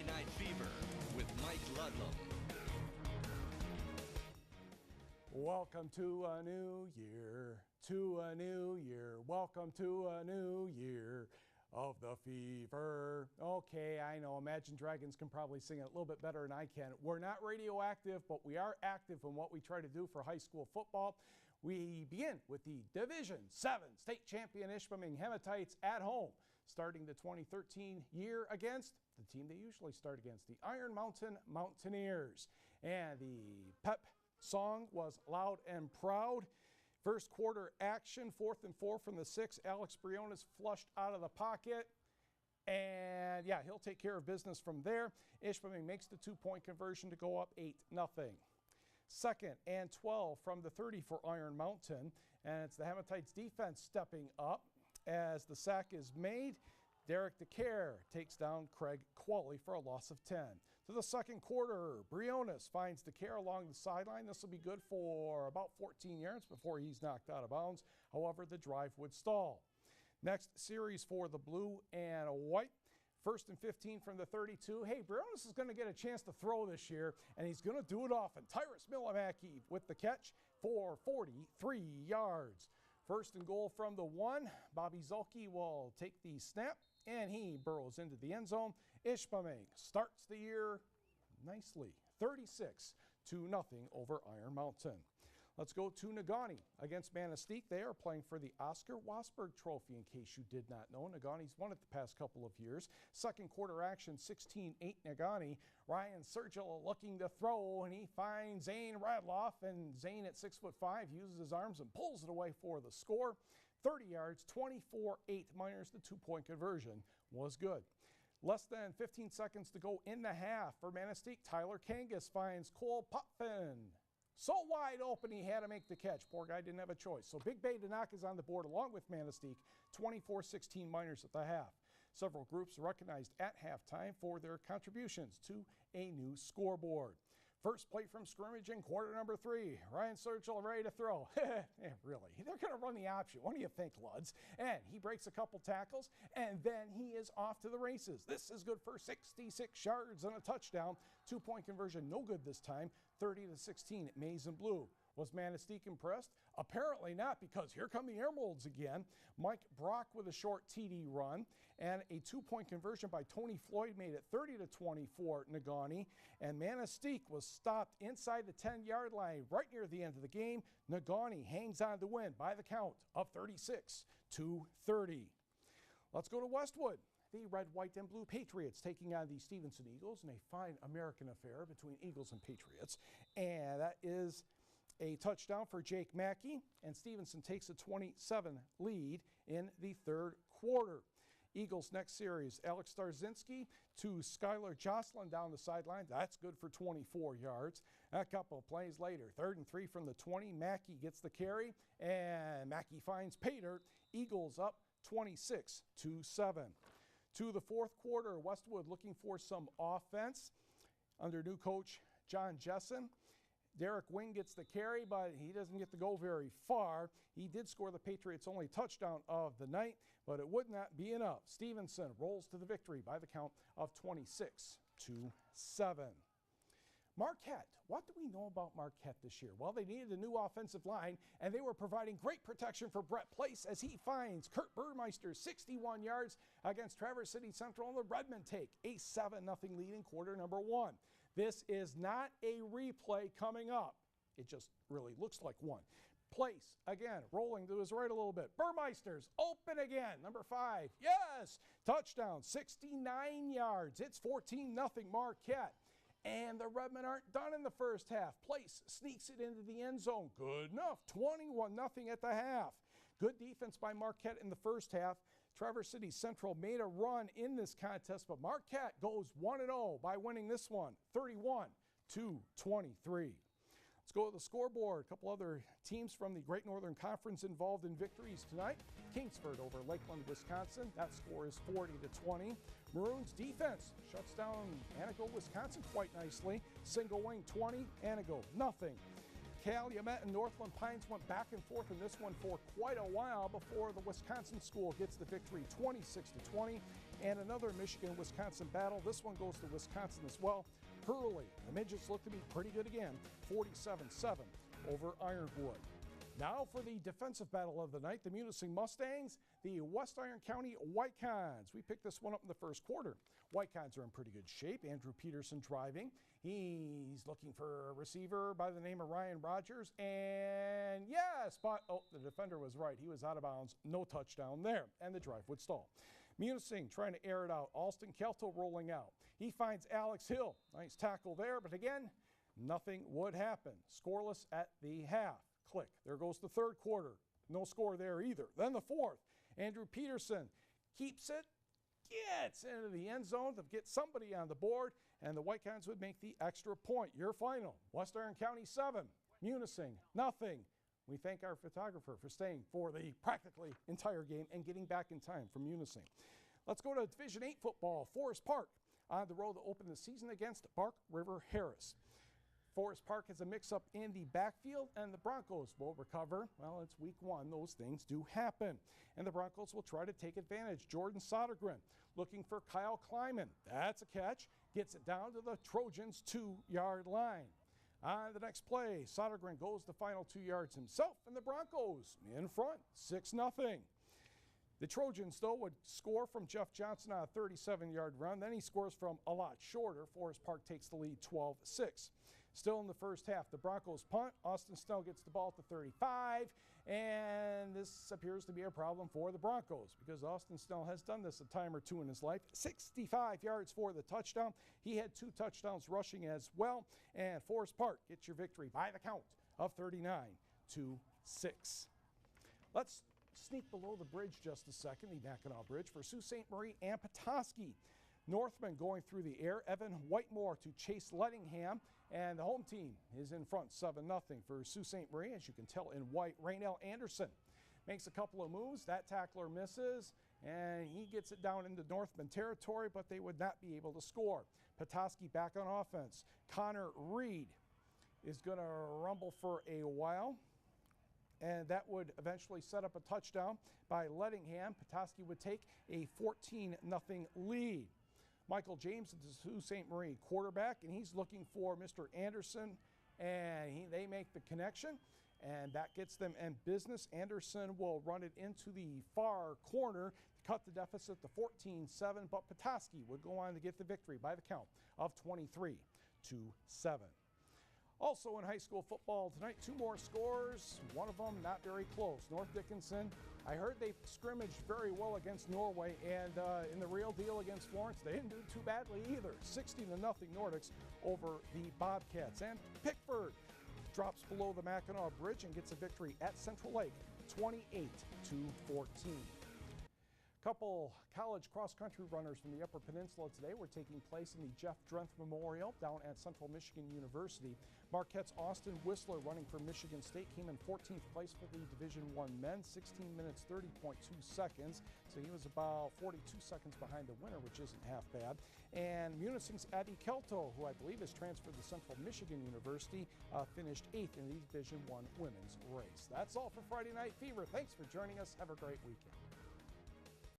Friday Night Fever with Mike Ludlam. Welcome to a new year, welcome to a new year of the fever. Okay, I know Imagine Dragons can probably sing it a little bit better than I can. We're not radioactive, but we are active in what we try to do for high school football. We begin with the Division 7 state champion Ishpeming Hematites at home, starting the 2013 year against the team they usually start against, the Iron Mountain Mountaineers. And the pep song was Loud and Proud. First quarter action, 4th and 4 from the 6. Alex Briones flushed out of the pocket. And yeah, he'll take care of business from there. Ishpeming makes the 2-point conversion to go up 8-0. 2nd and 12 from the 30 for Iron Mountain. And it's the Hematites defense stepping up as the sack is made. Derek DeCare takes down Craig Qualley for a loss of 10. To the second quarter, Briones finds DeCare along the sideline. This will be good for about 14 yards before he's knocked out of bounds. However, the drive would stall. Next series for the blue and white. 1st and 15 from the 32. Hey, Briones is going to get a chance to throw this year, and he's going to do it often. Tyrus Milamaki with the catch for 43 yards. 1st and goal from the 1. Bobby Zulke will take the snap, and he burrows into the end zone. Ishpeming starts the year nicely, 36-0 over Iron Mountain. Let's go to Negaunee against Munising. They are playing for the Oscar Wasberg Trophy, in case you did not know. Negaunee's won it the past couple of years. Second quarter action, 16-8 Negaunee. Ryan Sergil looking to throw, and he finds Zane Radloff, and Zane at 6'5" uses his arms and pulls it away for the score. 30 yards, 24-8 Miners. The 2-point conversion was good. Less than 15 seconds to go in the half for Munising. Tyler Kangas finds Cole Potvin. So wide open, he had to make the catch. Poor guy didn't have a choice. So Big Bay Danak is on the board along with Munising, 24-16 Miners at the half. Several groups recognized at halftime for their contributions to a new scoreboard. First play from scrimmage in quarter number 3. Ryan Sergil ready to throw. Really, they're going to run the option. What do you think, Luds? And he breaks a couple tackles, and then he is off to the races. This is good for 66 yards and a touchdown. 2-point conversion, no good this time, 30-16 Maize and Blue. Was Munising impressed? Apparently not, because here come the Emeralds again. Mike Brock with a short TD run, and a 2-point conversion by Tony Floyd made it 30-24 Negaunee. And Munising was stopped inside the 10-yard line right near the end of the game. Negaunee hangs on to win by the count of 36-30. Let's go to Westwood. The red, white, and blue Patriots taking on the Stevenson Eagles in a fine American affair between Eagles and Patriots. And that is a touchdown for Jake Mackey, and Stevenson takes a 27 lead in the 3rd quarter. Eagles next series, Alex Starzinski to Skylar Jocelyn down the sideline. That's good for 24 yards. A couple of plays later, 3rd and 3 from the 20. Mackey gets the carry, and Mackey finds Pater. Eagles up 26-7. To the 4th quarter, Westwood looking for some offense under new coach John Jessen. Derek Wing gets the carry, but he doesn't get to go very far. He did score the Patriots' only touchdown of the night, but it would not be enough. Stevenson rolls to the victory by the count of 26-7. Marquette, what do we know about Marquette this year? Well, they needed a new offensive line, and they were providing great protection for Brett Place as he finds Kurt Burmeister 61 yards against Traverse City Central, and the Redmen take a 7-0 lead in quarter number 1. This is not a replay coming up. It just really looks like one. Place, again, rolling to his right a little bit. Burmeister's open again, number 5. Yes! Touchdown, 69 yards. It's 14-0 Marquette. And the Redmen aren't done in the first half. Place sneaks it into the end zone. Good enough. 21-0 at the half. Good defense by Marquette in the first half. Traverse City Central made a run in this contest, but Marquette goes 1-0 by winning this one, 31-23. Let's go to the scoreboard. A couple other teams from the Great Northern Conference involved in victories tonight. Kingsford over Lakeland, Wisconsin. That score is 40-20. Maroons defense shuts down Anago, Wisconsin quite nicely. Single wing 20, Anago nothing. Calumet and Northland Pines went back and forth in this one for quite a while before the Wisconsin school gets the victory 26-20. And another Michigan-Wisconsin battle. This one goes to Wisconsin as well. Hurley, the Midgets look to be pretty good again, 47-7 over Ironwood. Now for the defensive battle of the night, the Munising Mustangs, the West Iron County Whitecons. We picked this one up in the first quarter. Whitecons are in pretty good shape. Andrew Peterson driving. He's looking for a receiver by the name of Ryan Rogers. And yes, but the defender was right. He was out of bounds. No touchdown there. And the drive would stall. Munising trying to air it out. Alston Kelto rolling out. He finds Alex Hill. Nice tackle there, but again, nothing would happen. Scoreless at the half. Click. There goes the third quarter. No score there either. Then the fourth. Andrew Peterson keeps it, gets into the end zone to get somebody on the board, and the Whitecons would make the extra point. Your final, West Iron County 7, Munising nothing. We thank our photographer for staying for the practically entire game and getting back in time from Munising. Let's go to Division 8 football. Forest Park on the road to open the season against Bark River Harris. Forest Park has a mix-up in the backfield, and the Broncos will recover. Well, it's week one. Those things do happen. And the Broncos will try to take advantage. Jordan Sodergren looking for Kyle Kleiman. That's a catch. Gets it down to the Trojans' 2-yard line. On the next play, Sodergren goes the final 2 yards himself, and the Broncos in front, 6-0. The Trojans, though, would score from Jeff Johnson on a 37-yard run. Then he scores from a lot shorter. Forest Park takes the lead 12-6. Still in the first half, the Broncos punt. Austin Snell gets the ball to 35, and this appears to be a problem for the Broncos because Austin Snell has done this a time or two in his life. 65 yards for the touchdown. He had 2 touchdowns rushing as well, and Forest Park gets your victory by the count of 39-6. Let's sneak below the bridge just a second, the Mackinac Bridge, for Sault Ste. Marie and Petoskey. Northmen going through the air. Evan Whitemore to Chase Lettingham. And the home team is in front 7-0 for Sault Ste. Marie. As you can tell in white, Raynell Anderson makes a couple of moves. That tackler misses, and he gets it down into Northman territory, but they would not be able to score. Petoskey back on offense. Connor Reed is going to rumble for a while, and that would eventually set up a touchdown by Lettingham. Petoskey would take a 14-0 lead. Michael James, the Sault Ste. Marie quarterback, and he's looking for Mr. Anderson, and they make the connection, and that gets them in business. Anderson will run it into the far corner, cut the deficit to 14-7, but Petoskey would go on to get the victory by the count of 23-7. Also in high school football tonight, 2 more scores, one of them not very close. North Dickinson, I heard they scrimmaged very well against Norway, and in the real deal against Florence, they didn't do too badly either. 60-0 Nordics over the Bobcats. And Pickford drops below the Mackinac Bridge and gets a victory at Central Lake, 28-14. Couple college cross-country runners from the Upper Peninsula today were taking place in the Jeff Drenth Memorial down at Central Michigan University. Marquette's Austin Whistler, running for Michigan State, came in 14th place for the Division I men, 16 minutes, 30.2 seconds. So he was about 42 seconds behind the winner, which isn't half bad. And Munising's Addy Kelto, who I believe has transferred to Central Michigan University, finished 8th in the Division I women's race. That's all for Friday Night Fever. Thanks for joining us. Have a great weekend.